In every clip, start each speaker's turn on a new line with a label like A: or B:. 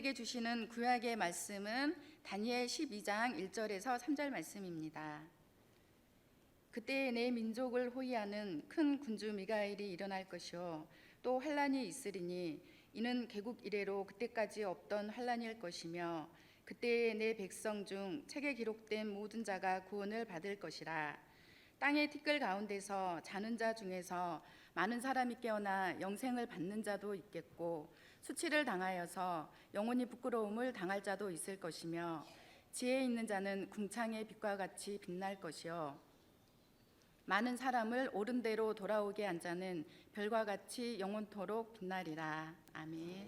A: 우리에게 주시는 구약의 말씀은 다니엘 12장 1절에서 3절 말씀입니다. 그때 내 민족을 호위하는 큰 군주 미가엘이 일어날 것이요 또 환란이 있으리니 이는 개국 이래로 그때까지 없던 환란일 것이며 그때에 내 백성 중 책에 기록된 모든 자가 구원을 받을 것이라. 땅의 티끌 가운데서 자는 자 중에서 많은 사람이 깨어나 영생을 받는 자도 있겠고 수치를 당하여서 영원히 부끄러움을 당할 자도 있을 것이며 지혜 있는 자는 궁창의 빛과 같이 빛날 것이요 많은 사람을 옳은 대로 돌아오게 한 자는 별과 같이 영원토록 빛나리라. 아멘.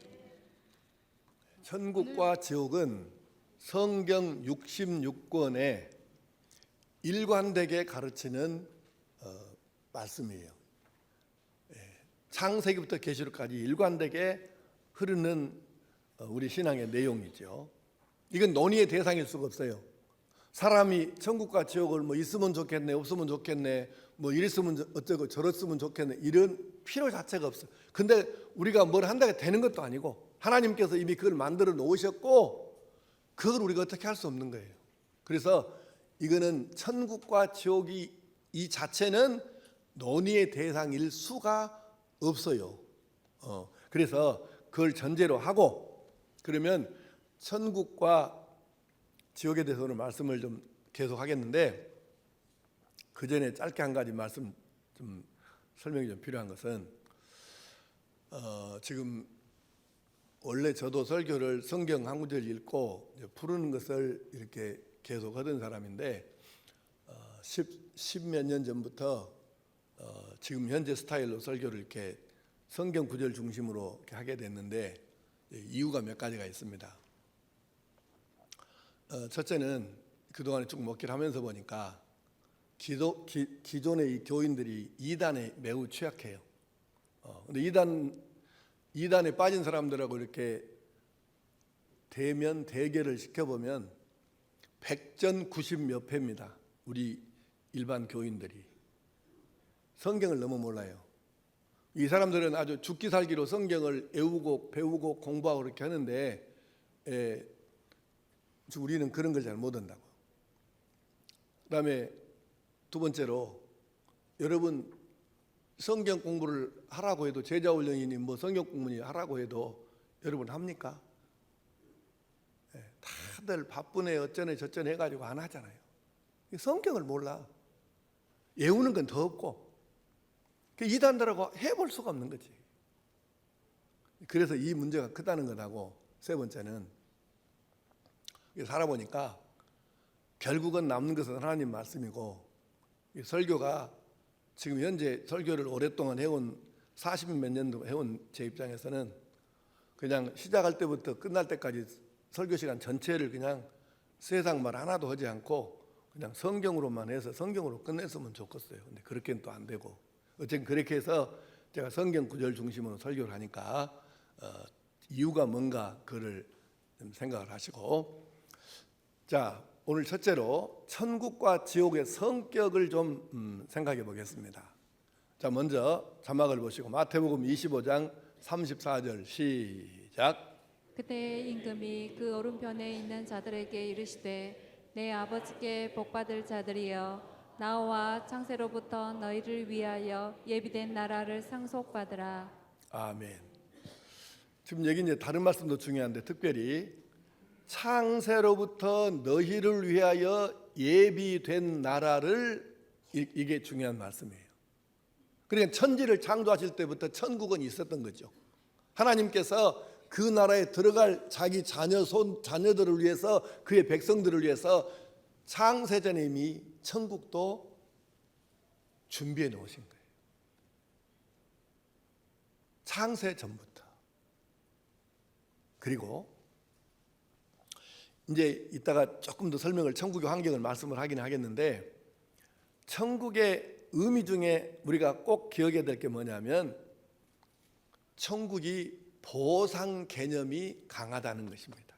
B: 천국과 지옥은 성경 66권에 일관되게 가르치는 말씀이에요. 창세기부터 계시록까지 일관되게 흐르는 우리 신앙의 내용이죠. 이건 논의의 대상일 수가 없어요. 사람이 천국과 지옥을 뭐 있으면 좋겠네, 없으면 좋겠네, 뭐 이랬으면 어쩌고 저랬으면 좋겠네, 이런 필요 자체가 없어요. 근데 우리가 뭘 한다고 되는 것도 아니고 하나님께서 이미 그걸 만들어 놓으셨고 그걸 우리가 어떻게 할 수 없는 거예요. 그래서 이거는 천국과 지옥이 이 자체는 논의의 대상일 수가 없어요. 그래서 그걸 전제로 하고 그러면 천국과 지옥에 대해서 오늘 말씀을 좀 계속 하겠는데 그 전에 짧게 한 가지 말씀 좀 설명이 좀 필요한 것은 지금 원래 저도 설교를 성경 한 구절 읽고 푸르는 것을 이렇게 계속 하던 사람인데 10몇 년 전부터 지금 현재 스타일로 설교를 이렇게 성경 구절 중심으로 이렇게 하게 됐는데 이유가 몇 가지가 있습니다. 첫째는 그동안에 쭉 목회를 하면서 보니까 기존의 이 교인들이 이단에 매우 취약해요. 근데 이단에 빠진 사람들하고 이렇게 대면 대결을 시켜보면 100전 90 몇 패입니다. 우리 일반 교인들이 성경을 너무 몰라요. 이 사람들은 아주 죽기 살기로 성경을 외우고 배우고 공부하고 그렇게 하는데 우리는 그런 걸 잘 못한다고. 그다음에 두 번째로 여러분 성경 공부를 하라고 해도 제자훈련이니 뭐 성경 공부니 하라고 해도 여러분 합니까? 다들 바쁘네 어쩌네 저쩌네 해가지고 안 하잖아요. 성경을 몰라. 외우는 건 더 없고 이단들하고 해볼 수가 없는 거지. 그래서 이 문제가 크다는 것하고 세 번째는 살아보니까 결국은 남는 것은 하나님 말씀이고 설교가 지금 현재 설교를 오랫동안 해온 40몇 년도 해온 제 입장에서는 그냥 시작할 때부터 끝날 때까지 설교 시간 전체를 그냥 세상 말 하나도 하지 않고 그냥 성경으로만 해서 성경으로 끝냈으면 좋겠어요. 근데 그렇게는 또 안 되고 어쨌든 그렇게 해서 제가 성경 구절 중심으로 설교를 하니까 이유가 뭔가 그를 좀 생각을 하시고 자 오늘 첫째로 천국과 지옥의 성격을 좀 생각해 보겠습니다. 자 먼저 자막을 보시고 마태복음 25장 34절 시작.
C: 그때 임금이 그 오른편에 있는 자들에게 이르시되 내 아버지께 복받을 자들이여 나와 창세로부터 너희를 위하여 예비된 나라를 상속받으라. 아멘.
B: 지금 여기 이제 다른 말씀도 중요한데 특별히 창세로부터 너희를 위하여 예비된 나라를 이게 중요한 말씀이에요. 그러니까 천지를 창조하실 때부터 천국은 있었던 거죠. 하나님께서 그 나라에 들어갈 자기 자녀들을 위해서 그의 백성들을 위해서 창세전에 이미 천국도 준비해 놓으신 거예요. 창세 전부터. 그리고 이제 이따가 조금 더 설명을 천국의 환경을 말씀을 하긴 하겠는데 천국의 의미 중에 우리가 꼭 기억해야 될 게 뭐냐면 천국이 보상 개념이 강하다는 것입니다.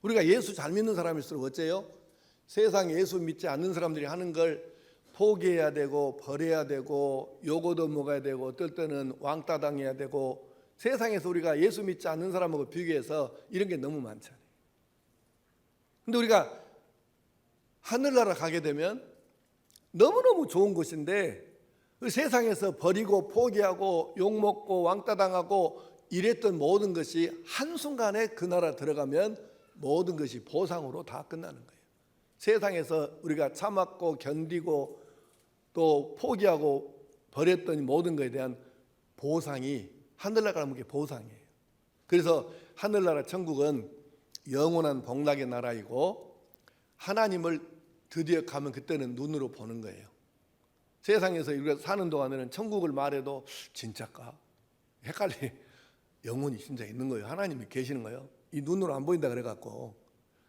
B: 우리가 예수 잘 믿는 사람일수록 어째요? 세상 예수 믿지 않는 사람들이 하는 걸 포기해야 되고 버려야 되고 요거도 먹어야 되고 어떨 때는 왕따 당해야 되고 세상에서 우리가 예수 믿지 않는 사람하고 비교해서 이런 게 너무 많잖아요. 근데 우리가 하늘나라 가게 되면 너무너무 좋은 곳인데 그 세상에서 버리고 포기하고 욕먹고 왕따 당하고 이랬던 모든 것이 한순간에 그 나라 들어가면 모든 것이 보상으로 다 끝나는 거예요. 세상에서 우리가 참았고 견디고 또 포기하고 버렸던 모든 것에 대한 보상이 하늘나라 가면 게 보상이에요. 그래서 하늘나라 천국은 영원한 복락의 나라이고 하나님을 드디어 가면 그때는 눈으로 보는 거예요. 세상에서 우리가 사는 동안에는 천국을 말해도 진짜까? 헷갈리. 영혼이 진짜 있는 거예요. 하나님이 계시는 거예요. 이 눈으로 안 보인다 그래갖고.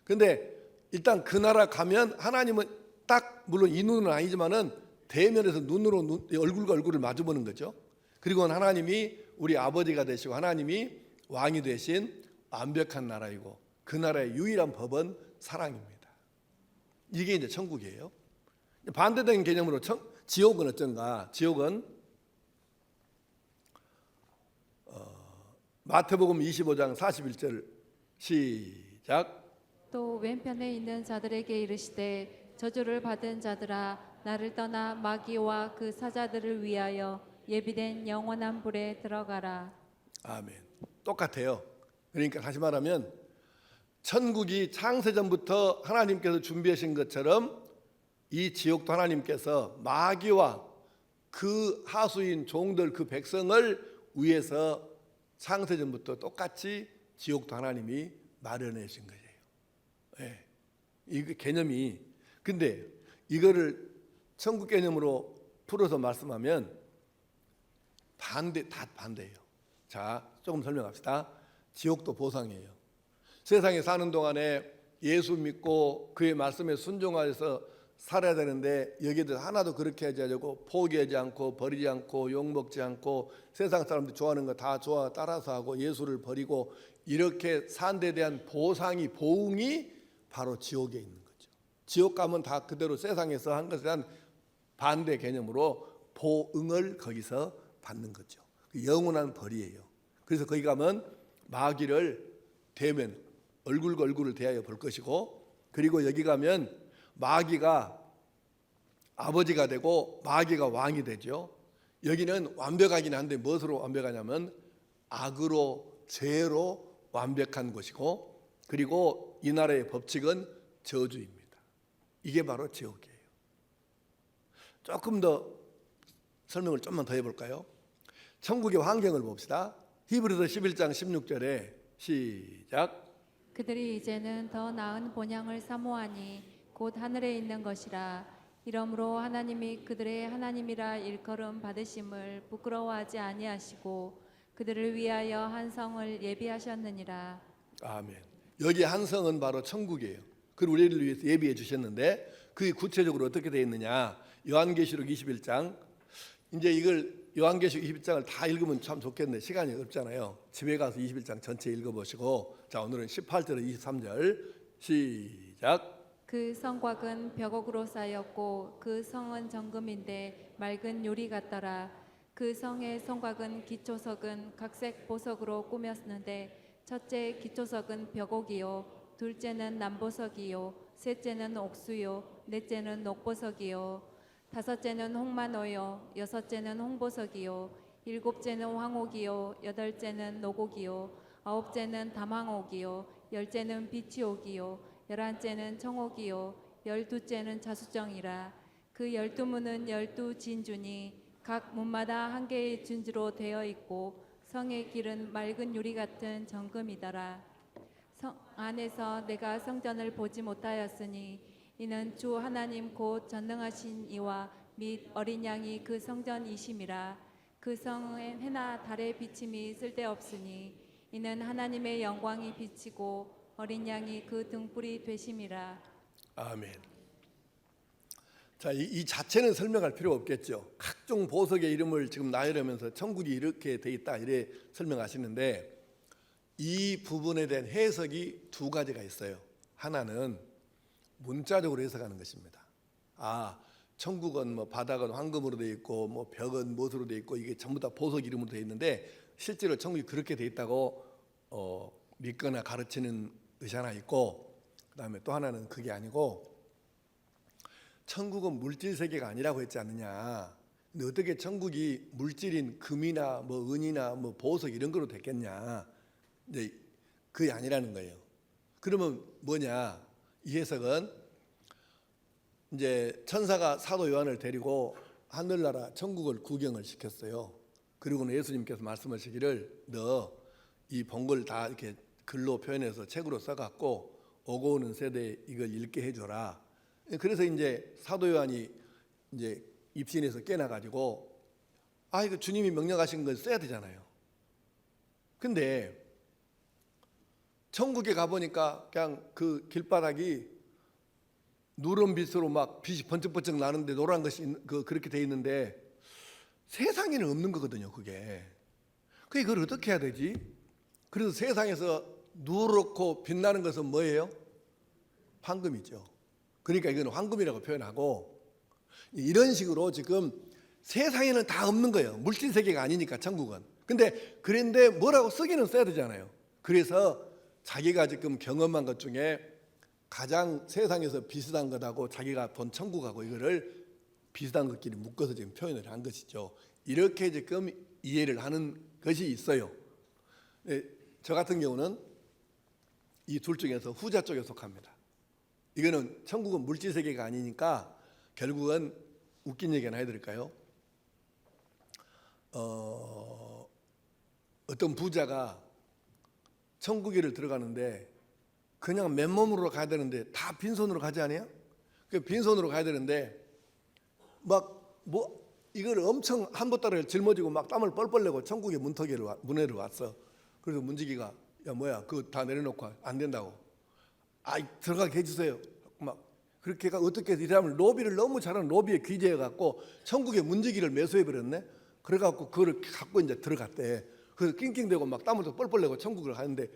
B: 근데 일단 그 나라 가면 하나님은 딱 물론 이 눈은 아니지만은 대면에서 눈으로 얼굴과 얼굴을 마주보는 거죠. 그리고 하나님이 우리 아버지가 되시고 하나님이 왕이 되신 완벽한 나라이고 그 나라의 유일한 법은 사랑입니다. 이게 이제 천국이에요. 반대적인 개념으로 지옥은 어쩐가? 지옥은 마태복음 25장 41절 시작.
C: 또 왼편에 있는 자들에게 이르시되 저주를 받은 자들아 나를 떠나 마귀와 그 사자들을 위하여 예비된 영원한 불에 들어가라.
B: 아멘. 똑같아요. 그러니까 다시 말하면 천국이 창세전부터 하나님께서 준비하신 것처럼 이 지옥도 하나님께서 마귀와 그 하수인 종들 그 백성을 위해서 창세전부터 똑같이 지옥도 하나님이 마련하신 거예요. 네. 이 개념이 근데 이거를 천국 개념으로 풀어서 말씀하면 다 반대예요. 자, 조금 설명합시다. 지옥도 보상이에요. 세상에 사는 동안에 예수 믿고 그의 말씀에 순종하여서 살아야 되는데 여기에도 하나도 그렇게 하지 않고 포기하지 않고 버리지 않고 욕먹지 않고 세상 사람들이 좋아하는 거 다 좋아 따라서 하고 예수를 버리고 이렇게 산 데 대한 보응이 바로 지옥에 있는 거죠. 지옥 가면 다 그대로 세상에서 한 것에 대한 반대 개념으로 보응을 거기서 받는 거죠. 영원한 벌이에요. 그래서 거기 가면 마귀를 대면 얼굴과 얼굴을 대하여 볼 것이고 그리고 여기 가면 마귀가 아버지가 되고 마귀가 왕이 되죠. 여기는 완벽하긴 한데 무엇으로 완벽하냐면 악으로 죄로 완벽한 것이고 그리고 이 나라의 법칙은 저주입니다. 이게 바로 지옥이에요. 조금 더 설명을 좀만 더 해볼까요? 천국의 환경을 봅시다. 히브리서 11장 16절에 시작.
C: 그들이 이제는 더 나은 본향을 사모하니 곧 하늘에 있는 것이라. 이러므로 하나님이 그들의 하나님이라 일컬음 받으심을 부끄러워하지 아니하시고 그들을 위하여 한 성을 예비하셨느니라.
B: 아멘. 여기 한 성은 바로 천국이에요. 그걸 우리를 위해서 예비해 주셨는데 그게 구체적으로 어떻게 되어 있느냐? 요한계시록 21장. 이제 이걸 요한계시록 21장을 다 읽으면 참 좋겠는데 시간이 없잖아요. 집에 가서 21장 전체 읽어보시고 자 오늘은 18절에 23절 시작.
C: 그 성곽은 벽옥으로 쌓였고 그 성은 정금인데 맑은 유리 같더라. 그 성의 성곽은 기초석은 각색 보석으로 꾸몄는데 첫째 기초석은 벽옥이요 둘째는 남보석이요 셋째는 옥수요 넷째는 녹보석이요 다섯째는 홍만호요 여섯째는 홍보석이요 일곱째는 황옥이요 여덟째는 노곡이요 아홉째는 담황옥이요 열째는 비치옥이요 열한째는 청옥이요 열두째는 자수정이라. 그 12문은 12진주니 각 문마다 한 개의 진주로 되어 있고 성의 길은 맑은 유리 같은 정금이더라. 성 안에서 내가 성전을 보지 못하였으니 이는 주 하나님 곧 전능하신 이와 및 어린 양이 그 성전이심이라. 그 성엔 해나 달의 비침이 쓸데없으니 이는 하나님의 영광이 비치고 어린 양이 그 등불이 되심이라.
B: 아멘. 자, 이 자체는 설명할 필요 없겠죠. 각종 보석의 이름을 지금 나열하면서 천국이 이렇게 돼 있다 이래 설명하시는데 이 부분에 대한 해석이 두 가지가 있어요. 하나는 문자적으로 해석하는 것입니다. 아, 천국은 뭐 바닥은 황금으로 돼 있고 뭐 벽은 못으로 돼 있고 이게 전부 다 보석 이름으로 돼 있는데 실제로 천국이 그렇게 돼 있다고 믿거나 가르치는 의사나 있고, 그다음에 또 하나는 그게 아니고 천국은 물질 세계가 아니라고 했지 않느냐. 근데 어떻게 천국이 물질인 금이나 뭐 은이나 뭐 보석 이런 거로 됐겠냐. 이제 그게 아니라는 거예요. 그러면 뭐냐? 이 해석은 이제 천사가 사도 요한을 데리고 하늘나라 천국을 구경을 시켰어요. 그리고는 예수님께서 말씀하시기를 너 이 본 걸 다 이렇게 글로 표현해서 책으로 써갖고 오고 오는 세대에 이걸 읽게 해줘라. 그래서 이제 사도 요한이 이제 입신에서 깨나가지고 이거 주님이 명령하신 걸 써야 되잖아요. 근데 천국에 가보니까 그냥 그 길바닥이 누런 빛으로 막 빛이 번쩍번쩍 나는데 노란 것이 그렇게 돼 있는데 세상에는 없는 거거든요. 그게 그걸 어떻게 해야 되지? 그래서 세상에서 누렇고 빛나는 것은 뭐예요? 황금이죠. 그러니까 이건 황금이라고 표현하고, 이런 식으로 지금 세상에는 다 없는 거예요. 물질 세계가 아니니까 천국은. 근데 그런데 뭐라고 쓰기는 써야 되잖아요. 그래서 자기가 지금 경험한 것 중에 가장 세상에서 비슷한 것하고 자기가 본 천국하고 이거를 비슷한 것끼리 묶어서 지금 표현을 한 것이죠. 이렇게 지금 이해를 하는 것이 있어요. 저 같은 경우는 이 둘 중에서 후자 쪽에 속합니다. 이거는 천국은 물질 세계가 아니니까 결국은 웃긴 얘기 하나 해드릴까요? 어떤 부자가 천국에를 들어가는데 그냥 맨몸으로 가야 되는데 다 빈손으로 가지 않아요? 그 빈손으로 가야 되는데 막 뭐 이걸 엄청 한 보따리를 짊어지고 막 땀을 뻘뻘 내고 천국의 문에를 왔어. 그래서 문지기가 야 뭐야 그거 다 내려놓고 안 된다고. 들어가게 해주세요. 막 그렇게 어떻게 이 사람을 로비를 너무 잘하는 로비에 귀재해 갖고 천국의 문지기를 매수해 버렸네. 그래 갖고 그걸 갖고 이제 들어갔대. 그래서 낑낑대고 막 땀을 뻘뻘 내고 천국을 가는데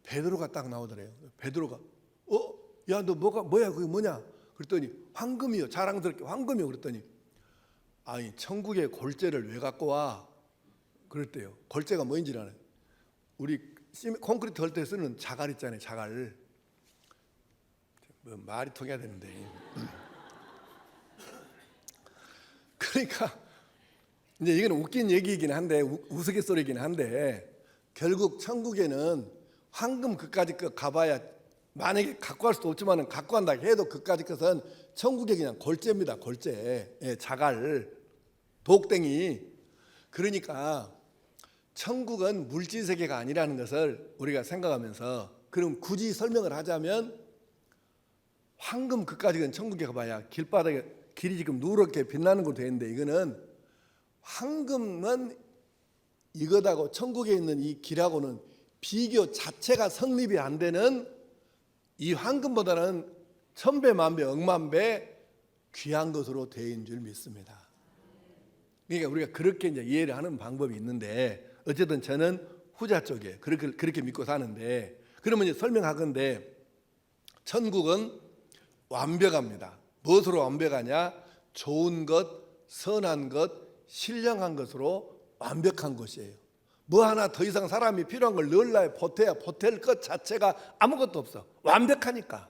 B: 베드로가 딱 나오더래요. 베드로가 야 너 뭐야 그게 뭐냐? 그랬더니 황금이요. 자랑스럽게 황금이요. 그랬더니 천국의 골재를 왜 갖고 와? 그랬대요. 골재가 뭐인지 아나요? 우리 콘크리트 할 때 쓰는 자갈 있잖아요. 자갈. 뭐 말이 통해야 되는데. 그러니까 이제 이건 웃긴 얘기이긴 한데 우스갯소리이긴 한데 결국 천국에는 황금 그까짓 거 가봐야 만약에 갖고 갈 수도 없지만 갖고 간다 해도 그까짓 것은 천국에 그냥 골재입니다. 골재. 자갈, 독댕이. 그러니까 천국은 물질 세계가 아니라는 것을 우리가 생각하면서, 그럼 굳이 설명을 하자면 황금 그까짓 천국에 가봐야 길바닥에 길이 지금 누렇게 빛나는 걸로 되어 있는데 이거는 황금은 이것하고 천국에 있는 이 길하고는 비교 자체가 성립이 안 되는, 이 황금보다는 천배 만배 억만배 귀한 것으로 되어 있는 줄 믿습니다. 그러니까 우리가 그렇게 이제 이해를 하는 방법이 있는데 어쨌든 저는 후자 쪽에 그렇게 믿고 사는데, 그러면 이제 설명하건대 천국은 완벽합니다. 무엇으로 완벽하냐? 좋은 것, 선한 것, 신령한 것으로 완벽한 것이에요. 뭐 하나 더 이상 사람이 필요한 걸 넣으려 보태야 보탤 것 자체가 아무것도 없어. 완벽하니까.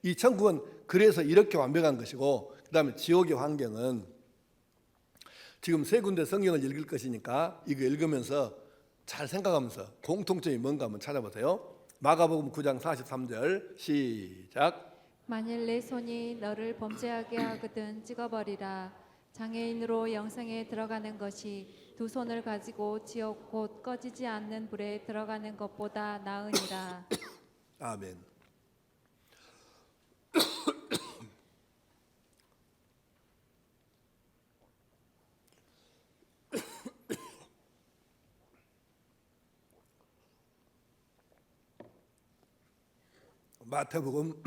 B: 이 천국은 그래서 이렇게 완벽한 것이고, 그 다음에 지옥의 환경은 지금 세 군데 성경을 읽을 것이니까 이거 읽으면서 잘 생각하면서 공통점이 뭔가 한번 찾아보세요. 마가복음 9장 43절 시작.
C: 만일 내 손이 너를 범죄하게 하거든 찍어버리라. 장애인으로 영생에 들어가는 것이 두 손을 가지고 지옥 곧 꺼지지 않는 불에 들어가는 것보다 나으니라.
B: 아멘. 마태복음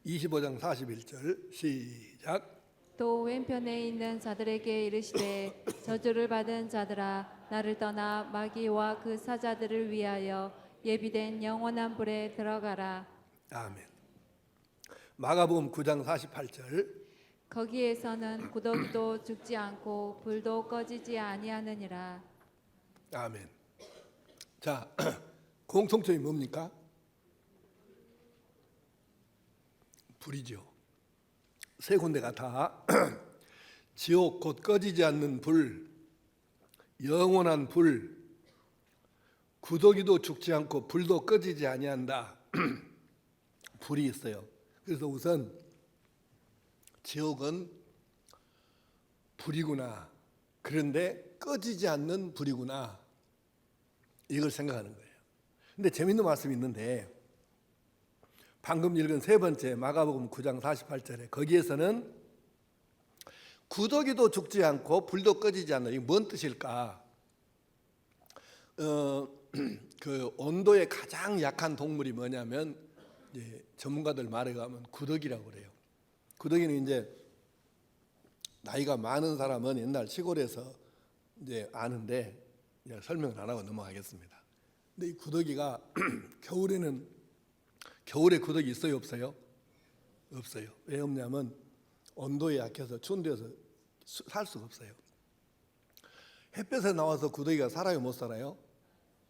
B: 25장 41절 시작.
C: 또 왼편에 있는 자들에게 이르시되 저주를 받은 자들아 나를 떠나 마귀와 그 사자들을 위하여 예비된 영원한 불에 들어가라.
B: 아멘. 마가복음 9장 48절.
C: 거기에서는 구더기도 죽지 않고 불도 꺼지지 아니하느니라.
B: 아멘. 자, 공통점이 뭡니까? 불이죠. 세 군데가 다 지옥 곧 꺼지지 않는 불, 영원한 불, 구더기도 죽지 않고 불도 꺼지지 아니한다. 불이 있어요. 그래서 우선 지옥은 불이구나. 그런데 꺼지지 않는 불이구나. 이걸 생각하는 거예요. 근데 재밌는 말씀이 있는데 방금 읽은 세 번째 마가복음 9장 48절에 거기에서는 구더기도 죽지 않고 불도 꺼지지 않는 이게 뭔 뜻일까? 그 온도에 가장 약한 동물이 뭐냐면 이제 전문가들 말에 가면 구더기라고 그래요. 구더기는 이제 나이가 많은 사람은 옛날 시골에서 이제 아는데 이제 설명을 안 하고 넘어가겠습니다. 근데 이 구더기가 겨울에 구더기 있어요, 없어요? 없어요. 왜 없냐면 온도에 약해서 추운 데서 살 수가 없어요. 햇볕에 나와서 구더기가 살아요, 못 살아요?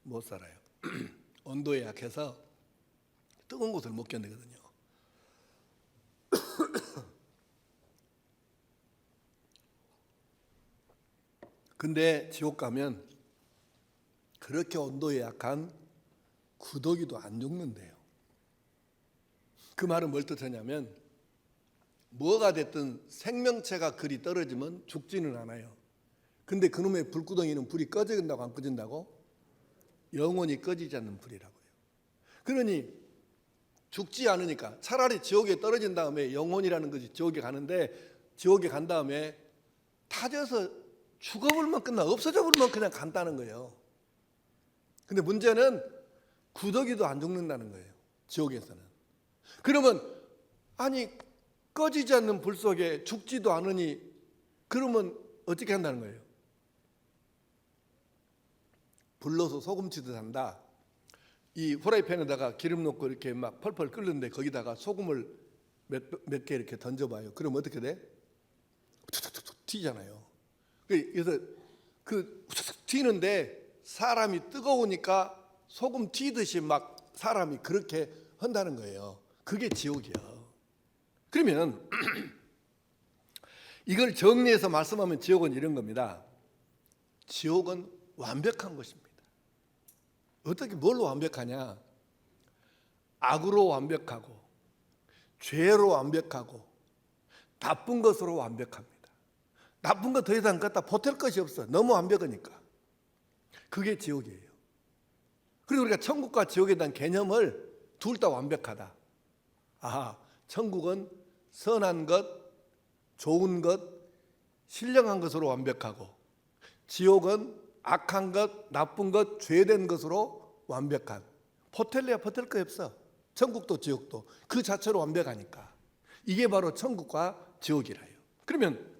B: 못 살아요. 온도에 약해서 뜨거운 곳을 못 견디거든요. 근데 지옥 가면 그렇게 온도에 약한 구더기도 안 죽는데요. 그 말은 뭘 뜻하냐면 뭐가 됐든 생명체가 그리 떨어지면 죽지는 않아요. 근데 그놈의 불구덩이는 불이 꺼진다고 안 꺼진다고? 영원히 꺼지지 않는 불이라고요. 그러니 죽지 않으니까 차라리 지옥에 떨어진 다음에 영혼이라는 것이 지옥에 가는데 지옥에 간 다음에 타져서 죽어버리면 끝나 없어져 버리면 그냥 간다는 거예요. 근데 문제는 구더기도 안 죽는다는 거예요. 지옥에서는. 그러면 아니 꺼지지 않는 불 속에 죽지도 않으니 그러면 어떻게 한다는 거예요? 불러서 소금치듯 한다. 이 후라이팬에다가 기름 넣고 이렇게 막 펄펄 끓는데 거기다가 소금을 몇 개 이렇게 던져봐요. 그럼 어떻게 돼? 툭툭툭 튀잖아요. 그래서 그 튀는데 사람이 뜨거우니까 소금 튀듯이 막 사람이 그렇게 한다는 거예요. 그게 지옥이야. 그러면 이걸 정리해서 말씀하면 지옥은 이런 겁니다. 지옥은 완벽한 것입니다. 어떻게 뭘로 완벽하냐? 악으로 완벽하고 죄로 완벽하고 나쁜 것으로 완벽합니다. 나쁜 거 더 이상 갖다 보탤 것이 없어. 너무 완벽하니까. 그게 지옥이에요. 그리고 우리가 천국과 지옥에 대한 개념을 둘 다 완벽하다. 아하, 천국은 선한 것, 좋은 것, 신령한 것으로 완벽하고 지옥은 악한 것, 나쁜 것, 죄된 것으로 완벽한. 보탤래야 보탤 거 없어. 천국도 지옥도 그 자체로 완벽하니까. 이게 바로 천국과 지옥이라요. 그러면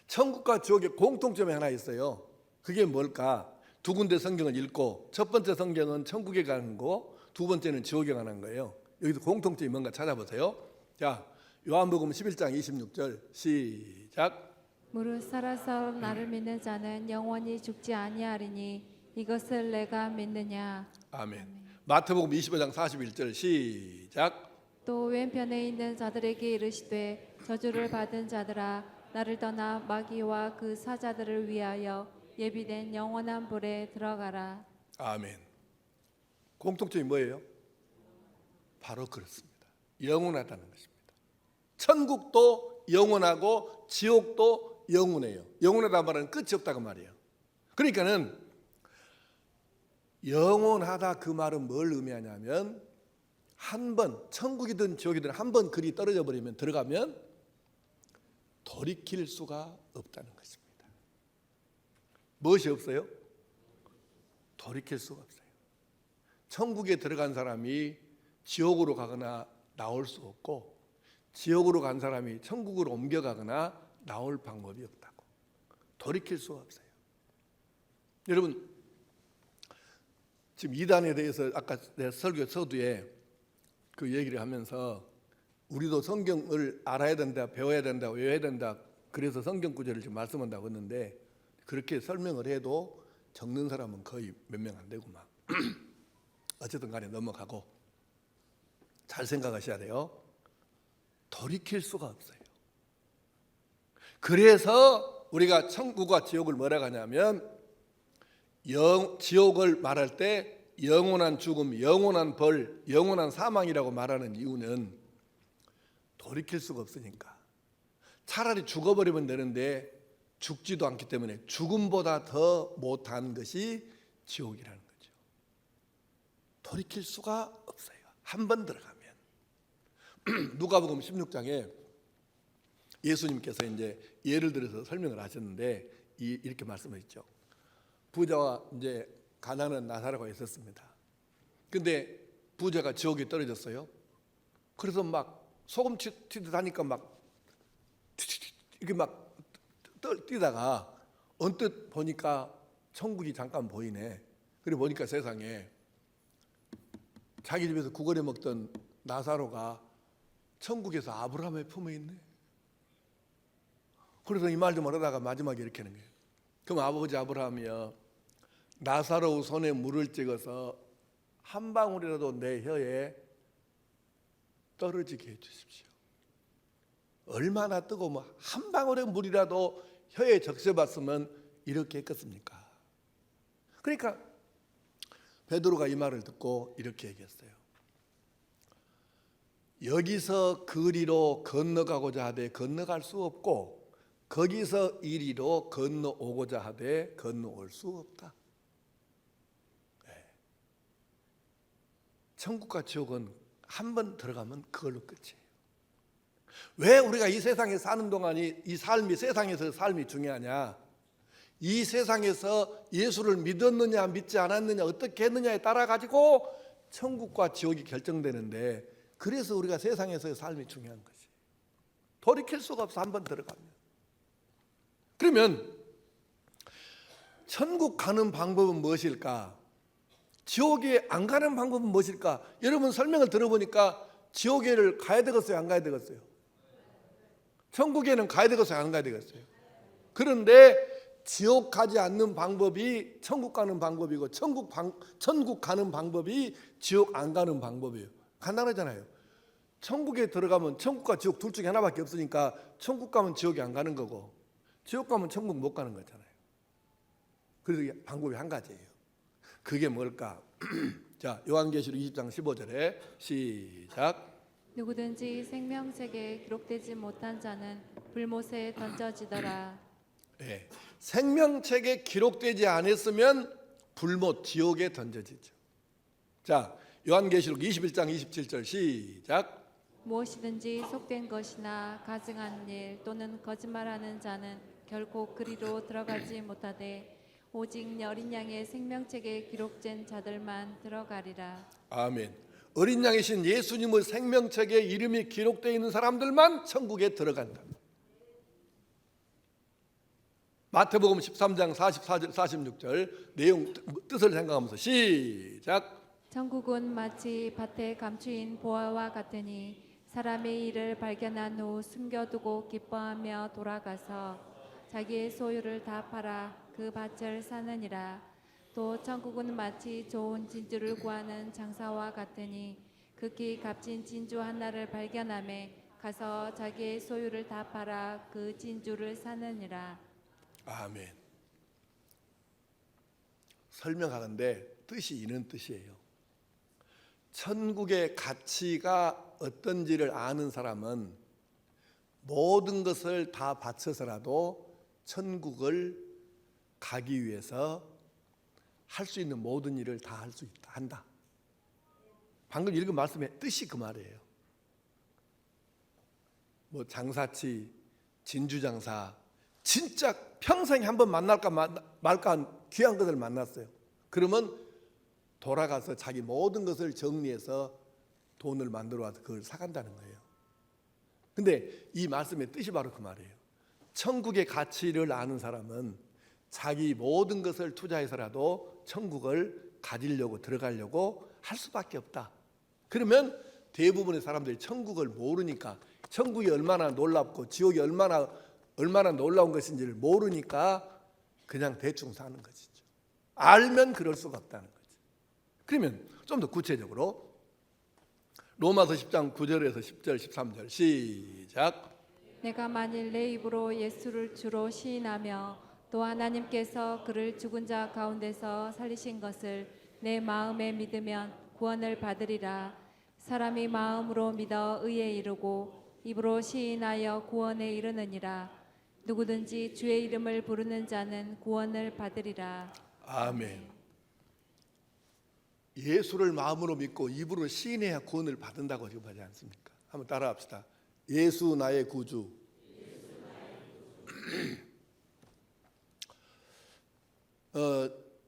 B: 천국과 지옥의 공통점이 하나 있어요. 그게 뭘까? 두 군데 성경을 읽고 첫 번째 성경은 천국에 가는 거, 두 번째는 지옥에 가는 거예요. 여기서 공통점이 뭔가 찾아보세요. 자, 요한복음 11장 26절 시작.
C: 무릇 살아서 나를 믿는 자는 영원히 죽지 아니하리니 이것을 내가 믿느냐.
B: 아멘. 마태복음 25장 41절 시작.
C: 또 왼편에 있는 자들에게 이르시되 저주를 받은 자들아 나를 떠나 마귀와 그 사자들을 위하여 예비된 영원한 불에 들어가라.
B: 아멘. 공통점이 뭐예요? 바로 그렇습니다. 영원하다는 것입니다. 천국도 영원하고 지옥도 영원해요. 영원하다는 말은 끝이 없다고 말이에요. 그러니까는 영원하다 그 말은 뭘 의미하냐면 한 번 천국이든 지옥이든 한 번 글이 떨어져 버리면 들어가면 돌이킬 수가 없다는 것입니다. 무엇이 없어요? 돌이킬 수가 없어요. 천국에 들어간 사람이 지옥으로 가거나 나올 수 없고 지옥으로 간 사람이 천국으로 옮겨가거나 나올 방법이 없다고. 돌이킬 수가 없어요. 여러분 지금 이단에 대해서 아까 내 설교 서두에 그 얘기를 하면서 우리도 성경을 알아야 된다, 배워야 된다, 외워야 된다. 그래서 성경 구절을 지금 말씀한다고 했는데 그렇게 설명을 해도 적는 사람은 거의 몇 명 안 되고 막 어쨌든 간에 넘어가고 잘 생각하셔야 돼요. 돌이킬 수가 없어요. 그래서 우리가 천국과 지옥을 뭐라고 하냐면 지옥을 말할 때 영원한 죽음, 영원한 벌, 영원한 사망이라고 말하는 이유는 돌이킬 수가 없으니까. 차라리 죽어버리면 되는데 죽지도 않기 때문에 죽음보다 더 못한 것이 지옥이라는 거죠. 돌이킬 수가 없어요. 한 번 들어가면. 누가복음 16장에 예수님께서 이제 예를 들어서 설명을 하셨는데 이렇게 말씀하셨죠. 부자와 이제 가난한 나사로가 있었습니다. 근데 부자가 지옥에 떨어졌어요. 그래서 막 소금 튀듯 하니까 막 이렇게 막 뛰다가 언뜻 보니까 천국이 잠깐 보이네. 그리고 보니까 세상에 자기 집에서 구걸해 먹던 나사로가 천국에서 아브라함의 품에 있네. 그래서 이 말 좀 하다가 마지막에 이렇게 하는 거예요. 그럼 아버지 아브라함이여, 나사로 손에 물을 찍어서 한 방울이라도 내 혀에 떨어지게 해주십시오. 얼마나 뜨거우면 한 방울의 물이라도 혀에 적셔봤으면 이렇게 했겠습니까? 그러니까 베드로가 이 말을 듣고 이렇게 얘기했어요. 여기서 그리로 건너가고자 하되 건너갈 수 없고 거기서 이리로 건너오고자 하되 건너올 수 없다. 네. 천국과 지옥은 한 번 들어가면 그걸로 끝이에요. 왜 우리가 이 세상에 사는 동안이 이 삶이 세상에서 삶이 중요하냐? 이 세상에서 예수를 믿었느냐 믿지 않았느냐 어떻게 했느냐에 따라 가지고 천국과 지옥이 결정되는데, 그래서 우리가 세상에서의 삶이 중요한 것이. 돌이킬 수가 없어, 한 번 들어가면. 그러면 천국 가는 방법은 무엇일까? 지옥에 안 가는 방법은 무엇일까? 여러분 설명을 들어보니까 지옥에를 가야 되겠어요, 안 가야 되겠어요? 천국에는 가야 되겠어요, 안 가야 되겠어요? 그런데 지옥 가지 않는 방법이 천국 가는 방법이고 천국 가는 방법이 지옥 안 가는 방법이에요. 간단하잖아요. 천국에 들어가면 천국과 지옥 둘 중에 하나밖에 없으니까 천국 가면 지옥이 안 가는 거고 지옥 가면 천국 못 가는 거잖아요. 그래서 방법이 한 가지예요. 그게 뭘까? 자, 요한계시록 20장 15절에 시작.
C: 누구든지 생명책에 기록되지 못한 자는 불못에 던져지더라.
B: 네. 생명책에 기록되지 않았으면 불못 지옥에 던져지죠. 자, 요한계시록 21장 27절 시작.
C: 무엇이든지 속된 것이나 가증한 일 또는 거짓말하는 자는 결코 그리로 들어가지 못하되 오직 어린 양의 생명책에 기록된 자들만 들어가리라.
B: 아멘. 어린 양이신 예수님의 생명책에 이름이 기록되어 있는 사람들만 천국에 들어간다. 마태복음 13장 44절 46절 내용 뜻을 생각하면서 시작.
C: 천국은 마치 밭에 감추인 보화와 같으니 사람의 일을 발견한 후 숨겨두고 기뻐하며 돌아가서 자기의 소유를 다 팔아 그 밭을 사느니라. 또 천국은 마치 좋은 진주를 구하는 장사와 같으니 극히 값진 진주 하나를 발견하며 가서 자기의 소유를 다 팔아 그 진주를 사느니라.
B: 아멘. 설명하는데 뜻이 이런 뜻이에요. 천국의 가치가 어떤지를 아는 사람은 모든 것을 다 바쳐서라도 천국을 가기 위해서 할 수 있는 모든 일을 다 할 수 있다 한다. 방금 읽은 말씀의 뜻이 그 말이에요. 뭐 장사치, 진주장사, 진짜 평생에 한 번 만날까 말까 한 귀한 것을 만났어요. 그러면 돌아가서 자기 모든 것을 정리해서 돈을 만들어 와서 그걸 사간다는 거예요. 근데 이 말씀의 뜻이 바로 그 말이에요. 천국의 가치를 아는 사람은 자기 모든 것을 투자해서라도 천국을 가지려고 들어가려고 할 수밖에 없다. 그러면 대부분의 사람들이 천국을 모르니까, 천국이 얼마나 놀랍고 지옥이 얼마나 놀라운 것인지를 모르니까 그냥 대충 사는 것이죠. 알면 그럴 수가 없다는 거죠. 그러면 좀 더 구체적으로 로마서 10장 9절에서 10절 13절 시작.
C: 내가 만일 내 입으로 예수를 주로 시인하며 또 하나님께서 그를 죽은 자 가운데서 살리신 것을 내 마음에 믿으면 구원을 받으리라. 사람이 마음으로 믿어 의에 이르고 입으로 시인하여 구원에 이르느니라. 누구든지 주의 이름을 부르는 자는 구원을 받으리라.
B: 아멘. 예수를 마음으로 믿고 입으로 시인해야 구원을 받는다고 지금 하지 않습니까? 한번 따라합시다. 예수 나의 구주.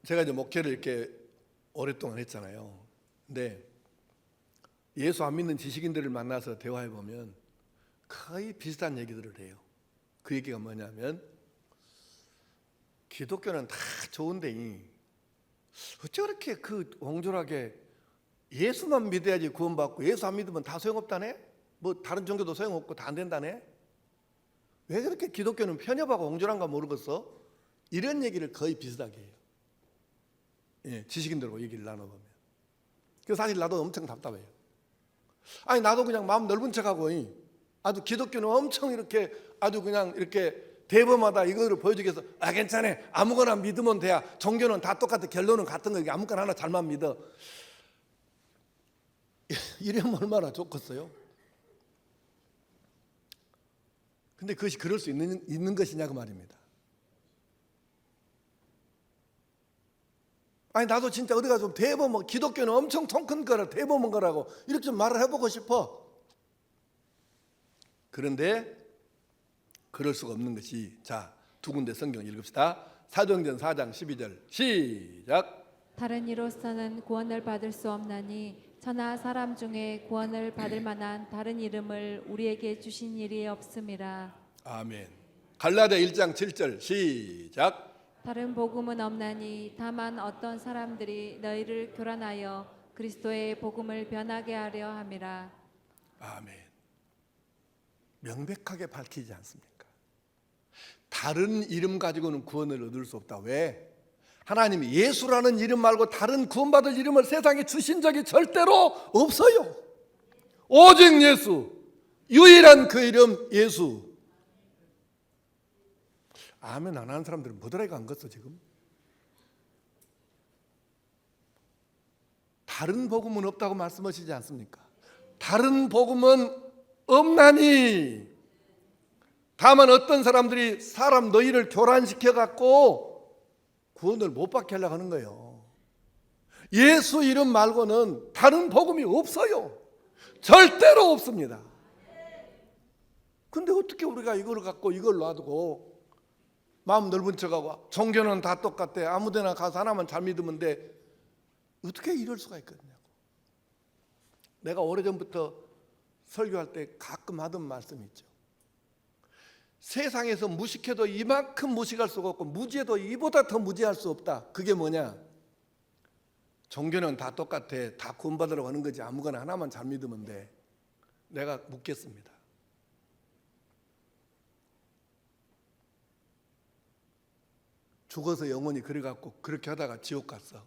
B: 제가 이제 목회를 이렇게 오랫동안 했잖아요. 근데 예수 안 믿는 지식인들을 만나서 대화해 보면 거의 비슷한 얘기들을 해요. 그 얘기가 뭐냐면 기독교는 다 좋은데 어째 그렇게 그 옹졸하게 예수만 믿어야지 구원받고 예수 안 믿으면 다 소용없다네? 뭐 다른 종교도 소용없고 다 안 된다네? 왜 그렇게 기독교는 편협하고 옹졸한가 모르겠어? 이런 얘기를 거의 비슷하게 해요. 예, 지식인들하고 얘기를 나눠보면. 그래서 사실 나도 엄청 답답해요. 아니 나도 그냥 마음 넓은 척하고 아주 기독교는 엄청 이렇게 아주 그냥 이렇게 대범하다 이거를 보여주기 위해서 괜찮아 아무거나 믿으면 돼야 종교는 다 똑같아 결론은 같은 거 아무거나 하나 잘만 믿어 이러면 얼마나 좋겠어요? 근데 그것이 그럴 수 있는 것이냐 그 말입니다. 아니 나도 진짜 어디가 좀 대범한 기독교는 엄청 통 큰 거라 대범한 거라고 이렇게 좀 말을 해보고 싶어. 그런데 그럴 수가 없는 것이 자, 두 군데 성경 읽읍시다. 사도행전 4장 12절 시작.
C: 다른 이로서는 구원을 받을 수 없나니 천하 사람 중에 구원을 받을 만한 다른 이름을 우리에게 주신 일이 없음이라.
B: 아멘. 갈라디아 1장 7절 시작.
C: 다른 복음은 없나니 다만 어떤 사람들이 너희를 교란하여 그리스도의 복음을 변하게 하려 함이라.
B: 아멘. 명백하게 밝히지 않습니까? 다른 이름 가지고는 구원을 얻을 수 없다. 왜? 하나님이 예수라는 이름 말고 다른 구원받을 이름을 세상에 주신 적이 절대로 없어요. 오직 예수, 유일한 그 이름 예수. 아멘 안 하는 사람들은 뭐 들어가 안 걷어 지금? 다른 복음은 없다고 말씀하시지 않습니까? 다른 복음은 없나니 다만 어떤 사람들이 사람 너희를 교란시켜 갖고 구원을 못 받게 하려고 하는 거예요. 예수 이름 말고는 다른 복음이 없어요. 절대로 없습니다. 근데 어떻게 우리가 이걸 갖고 이걸 놔두고 마음 넓은 척하고 종교는 다 똑같대 아무데나 가서 하나만 잘 믿으면 돼 어떻게 이럴 수가 있겠냐고. 내가 오래전부터 설교할 때 가끔 하던 말씀이 있죠. 세상에서 무식해도 이만큼 무식할 수가 없고 무지해도 이보다 더 무지할 수 없다. 그게 뭐냐? 종교는 다 똑같아. 다 구원받으러 가는 거지. 아무거나 하나만 잘 믿으면 돼. 내가 묻겠습니다. 죽어서 영원히 그래갖고 그렇게 하다가 지옥 갔어.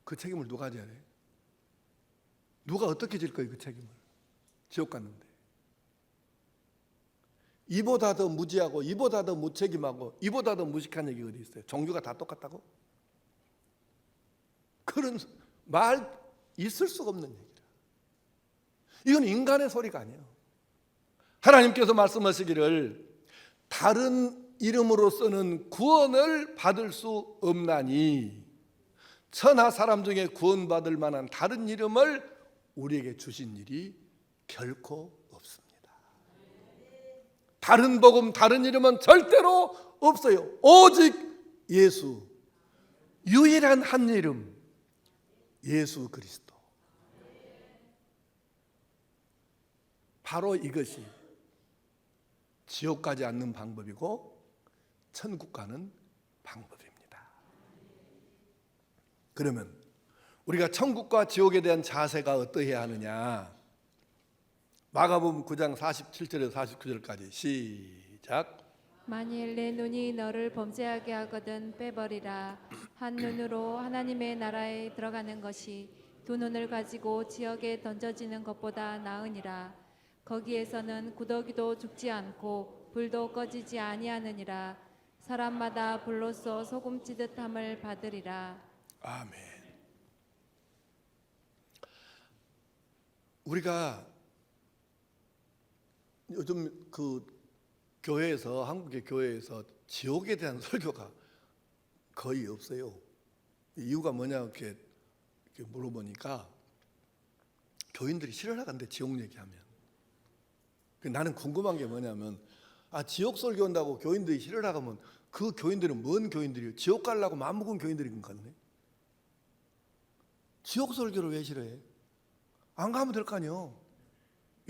B: 그 책임을 누가 져야 돼? 누가 어떻게 질 거예요? 그 책임을. 지옥 갔는데. 이보다 더 무지하고 이보다 더 무책임하고 이보다 더 무식한 얘기 어디 있어요? 종교가 다 똑같다고? 그런 말 있을 수가 없는 얘기다. 이건 인간의 소리가 아니에요. 하나님께서 말씀하시기를 다른 이름으로서는 구원을 받을 수 없나니 천하 사람 중에 구원받을 만한 다른 이름을 우리에게 주신 일이 결코 없습니다. 다른 복음, 다른 이름은 절대로 없어요. 오직 예수, 유일한 한 이름, 예수 그리스도. 바로 이것이 지옥 가지 않는 방법이고 천국 가는 방법입니다. 그러면 우리가 천국과 지옥에 대한 자세가 어떠해야 하느냐? 마가복음 9장 47절에서 49절까지 시작.
C: 만일 내 눈이 너를 범죄하게 하거든 빼버리라. 한 눈으로 하나님의 나라에 들어가는 것이 두 눈을 가지고 지옥에 던져지는 것보다 나으니라. 거기에서는 구더기도 죽지 않고 불도 꺼지지 아니하느니라. 사람마다 불로써 소금 찌듯함을 받으리라.
B: 아멘. 우리가 요즘 그 교회에서, 한국의 교회에서 지옥에 대한 설교가 거의 없어요. 이유가 뭐냐 이렇게 물어보니까 교인들이 싫어라 간대, 지옥 얘기하면. 나는 궁금한 게 뭐냐면, 지옥 설교 한다고 교인들이 싫어라 가면 그 교인들은 뭔 교인들이에요? 지옥 가려고 마음먹은 교인들인 것 같네. 지옥 설교를 왜 싫어해? 안 가면 될 거 아니에요.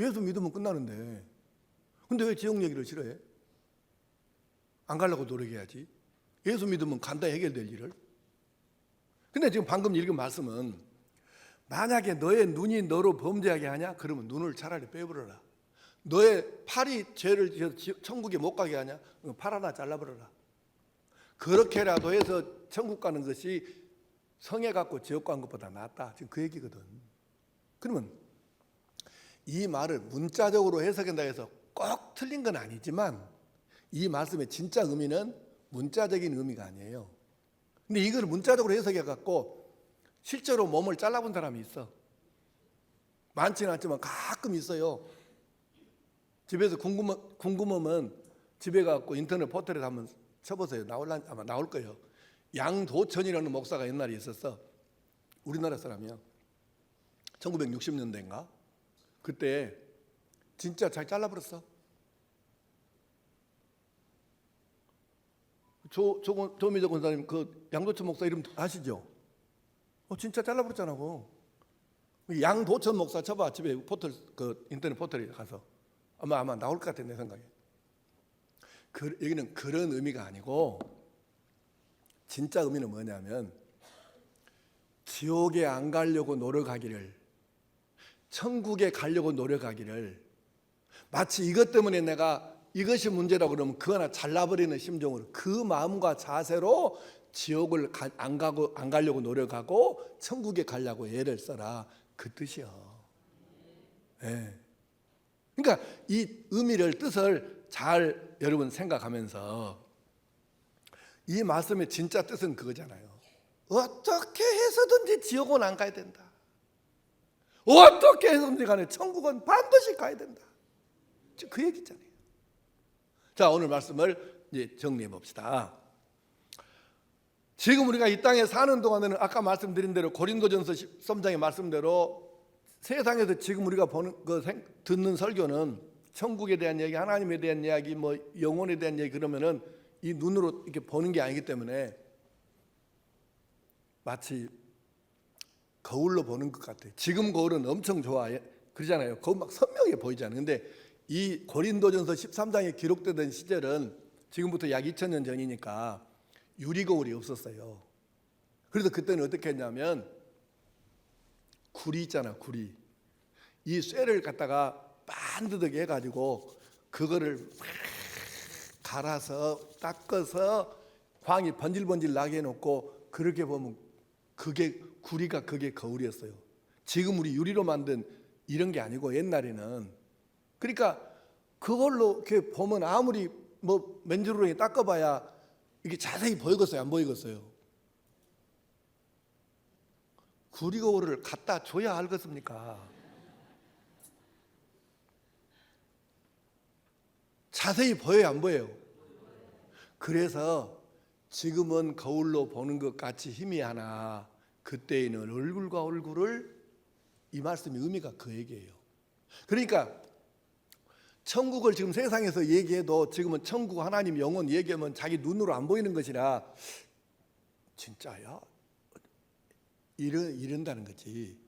B: 예수 믿으면 끝나는데. 근데 왜 지옥 얘기를 싫어해? 안 가려고 노력해야지. 예수 믿으면 간다 해결될 일을. 근데 지금 방금 읽은 말씀은, 만약에 너의 눈이 너로 범죄하게 하냐? 그러면 눈을 차라리 빼버려라. 너의 팔이 죄를 천국에 못 가게 하냐? 팔 하나 잘라버려라. 그렇게라도 해서 천국 가는 것이 성에 갖고 지옥 가는 것보다 낫다. 지금 그 얘기거든. 그러면 이 말을 문자적으로 해석한다 해서 꼭 틀린 건 아니지만, 이 말씀의 진짜 의미는 문자적인 의미가 아니에요. 근데 이걸 문자적으로 해석해 갖고 실제로 몸을 잘라본 사람이 있어. 많지는 않지만 가끔 있어요. 집에서 궁금하면 집에 가고 인터넷 포털에 한번 쳐보세요. 아마 나올 거예요. 양도천이라는 목사가 옛날에 있었어. 우리나라 사람이야. 1960년대인가? 그때 진짜 잘 잘라버렸어. 조미정 권사님, 그 양도천 목사 이름 아시죠? 진짜 잘라버렸잖아. 양도천 목사 쳐봐. 집에 포털, 그 인터넷 포털에 가서 아마 나올 것 같아, 내 생각에. 여기는 그런 의미가 아니고, 진짜 의미는 뭐냐면, 지옥에 안 가려고 노력하기를, 천국에 가려고 노력하기를, 마치 이것 때문에 내가 이것이 문제라고 그러면 그거 하나 잘라버리는 심정으로, 그 마음과 자세로 지옥을 안 가려고 노력하고 천국에 가려고 애를 써라, 그 뜻이야. 네. 그러니까 이 의미를, 뜻을 잘 여러분 생각하면서, 이 말씀의 진짜 뜻은 그거잖아요. 어떻게 해서든지 지옥은 안 가야 된다. 어떻게 해서든지 간에 천국은 반드시 가야 된다. 그 얘기잖아요. 자, 오늘 말씀을 이제 정리해 봅시다. 지금 우리가 이 땅에 사는 동안에는 아까 말씀드린 대로 고린도전서 13장의 말씀대로 세상에서 지금 우리가 듣는 설교는 천국에 대한 얘기, 하나님에 대한 이야기, 뭐 영혼에 대한 얘기, 그러면은 이 눈으로 이렇게 보는 게 아니기 때문에 마치 거울로 보는 것 같아요. 지금 거울은 엄청 좋아, 그러잖아요. 거울 막 선명해 보이잖아요. 근데 이 고린도전서 13장에 기록되던 시절은 지금부터 약 2000년 전이니까 유리거울이 없었어요. 그래서 그때는 어떻게 했냐면, 구리 있잖아, 구리. 이 쇠를 갖다가 반드득 해가지고 그거를 갈아서 닦아서 광이 번질번질 나게 해놓고, 그렇게 보면 그게 구리가, 그게 거울이었어요. 지금 우리 유리로 만든 이런 게 아니고 옛날에는. 그러니까 그걸로 이렇게 보면 아무리 뭐 맨주르렁이 닦아봐야 이게 자세히 보이겠어요, 안 보이겠어요? 구리 거울을 갖다 줘야 알겠습니까? 자세히 보여요, 안 보여요? 그래서 지금은 거울로 보는 것 같이 희미하나 그때에는 얼굴과 얼굴을, 이 말씀의 의미가 그 얘기예요. 그러니까 천국을 지금 세상에서 얘기해도 지금은 천국, 하나님, 영혼 얘기하면 자기 눈으로 안 보이는 것이라 진짜야? 이런다는 거지.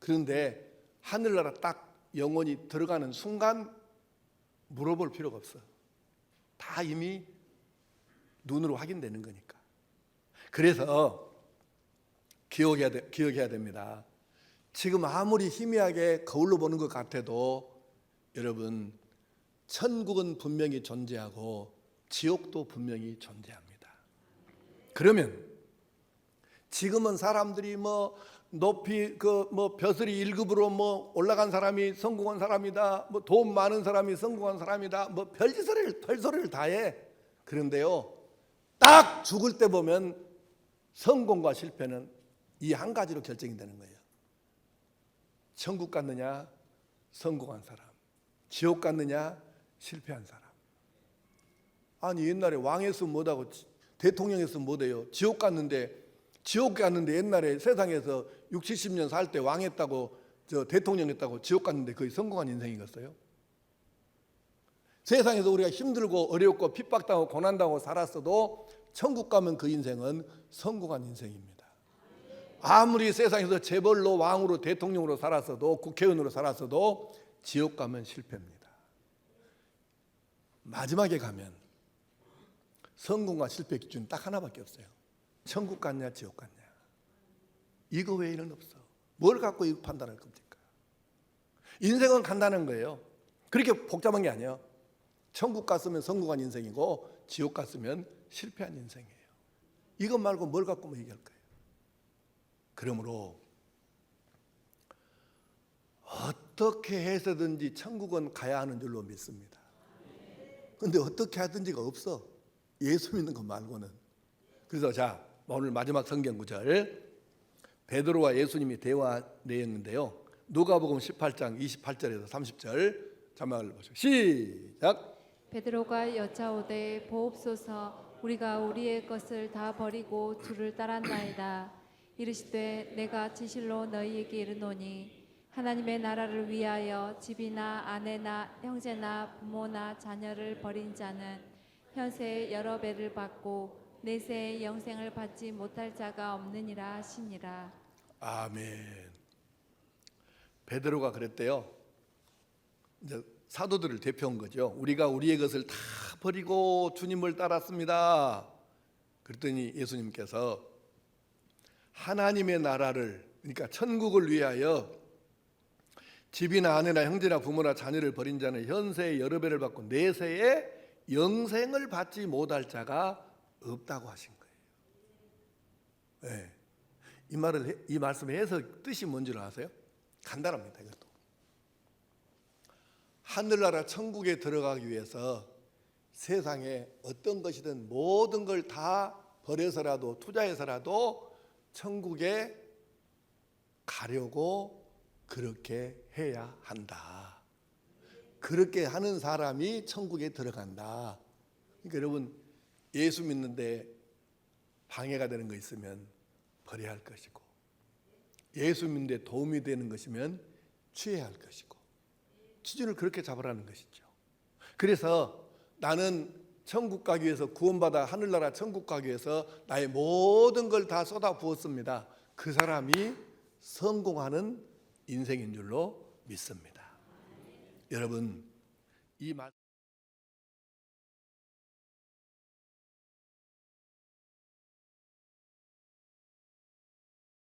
B: 그런데 하늘나라 딱 영혼이 들어가는 순간 물어볼 필요가 없어. 다 이미 눈으로 확인되는 거니까. 그래서 기억해야 됩니다. 지금 아무리 희미하게 거울로 보는 것 같아도 여러분, 천국은 분명히 존재하고 지옥도 분명히 존재합니다. 그러면 지금은 사람들이 뭐 높이 벼슬이 1급으로 올라간 사람이 성공한 사람이다, 돈 많은 사람이 성공한 사람이다, 별소리를 다 해. 그런데요, 딱 죽을 때 보면 성공과 실패는 이 한 가지로 결정이 되는 거예요. 천국 갔느냐 성공한 사람, 지옥 갔느냐 실패한 사람. 아니 옛날에 왕 했으면 못하고 대통령 했으면 못해요. 지옥 갔는데 옛날에 세상에서 60, 70년 살 때 왕 했다고 대통령 했다고 지옥 갔는데 거의 성공한 인생이겠어요? 세상에서 우리가 힘들고 어렵고 핍박당하고 고난당하고 살았어도 천국 가면 그 인생은 성공한 인생입니다. 아무리 세상에서 재벌로 왕으로 대통령으로 살았어도 국회의원으로 살았어도 지옥 가면 실패입니다. 마지막에 가면 성공과 실패 기준이 딱 하나밖에 없어요. 천국 갔냐 지옥 갔냐. 이거 외에는 없어. 뭘 갖고 이 판단할 겁니까? 인생은 간단한 거예요. 그렇게 복잡한 게 아니에요. 천국 갔으면 성공한 인생이고 지옥 갔으면 실패한 인생이에요. 이것 말고 뭘 갖고 얘기할 거예요. 그러므로 어떻게 해서든지 천국은 가야 하는 줄로 믿습니다. 그런데 어떻게 하든지가 없어. 예수 믿는 것 말고는. 그래서 자, 오늘 마지막 성경 구절, 베드로와 예수님이 대화 내용인데요. 누가복음 18장 28절에서 30절 자막을 보시죠. 시작.
C: 베드로가 여짜오되 보옵소서, 우리가 우리의 것을 다 버리고 주를 따랐나이다. 이르시되 내가 진실로 너희에게 이르노니 하나님의 나라를 위하여 집이나 아내나 형제나 부모나 자녀를 버린 자는 현세 여러 배를 받고 내세의 영생을 받지 못할 자가 없느니라 하시니라.
B: 아멘. 베드로가 그랬대요. 이제 사도들을 대표한 거죠. 우리가 우리의 것을 다 버리고 주님을 따랐습니다. 그랬더니 예수님께서 하나님의 나라를, 그러니까 천국을 위하여 집이나 아내나 형제나 부모나 자녀를 버린 자는 현세의 여러 배를 받고 내세의 영생을 받지 못할 자가 없다고 하신 거예요. 네. 이 말씀의 해석 뜻이 뭔지 아세요? 간단합니다. 이것도 하늘나라 천국에 들어가기 위해서 세상에 어떤 것이든 모든 걸 다 버려서라도 투자해서라도 천국에 가려고 그렇게 해야 한다. 그렇게 하는 사람이 천국에 들어간다. 그러니까 여러분, 예수 믿는데 방해가 되는 거 있으면 버려야 할 것이고, 예수 믿는데 도움이 되는 것이면 취해야 할 것이고, 기준을 그렇게 잡으라는 것이죠. 그래서 나는 천국 가기 위해서, 구원받아 하늘나라 천국 가기 위해서 나의 모든 걸 다 쏟아 부었습니다. 그 사람이 성공하는 인생인 줄로 믿습니다. 여러분, 이 말